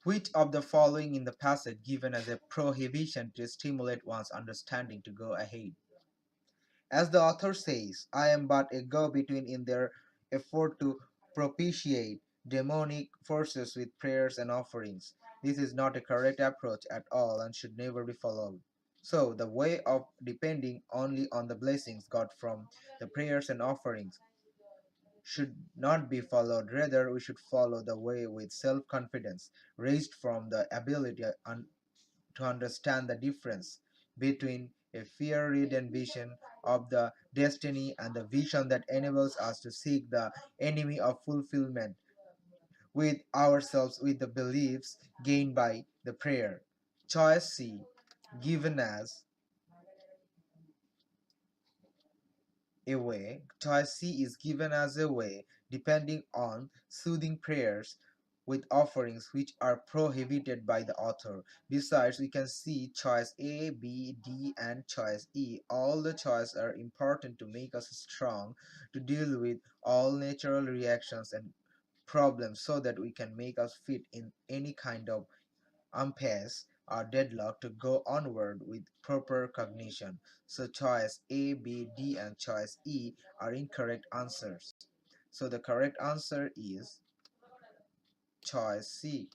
Which of the following in the passage given as a prohibition to stimulate one's understanding to go ahead? As the author says, I am but a go-between in their effort to propitiate demonic forces with prayers and offerings. This is not a correct approach at all and should never be followed. So, the way of depending only on the blessings got from the prayers and offerings should not be followed. Rather, we should follow the way with self-confidence, raised from the ability to understand the difference between a fear-ridden vision of the destiny and the vision that enables us to seek the enemy of fulfillment with ourselves with the beliefs gained by the prayer. Choice C, given as a way. Choice C is given as a way, depending on soothing prayers with offerings which are prohibited by the author. Besides, we can see choice A, B, D, and choice E. All the choices are important to make us strong to deal with all natural reactions and problems so that we can make us fit in any kind of impasse or deadlock to go onward with proper cognition. So choice A, B, D, and choice E are incorrect answers. So the correct answer is choice C.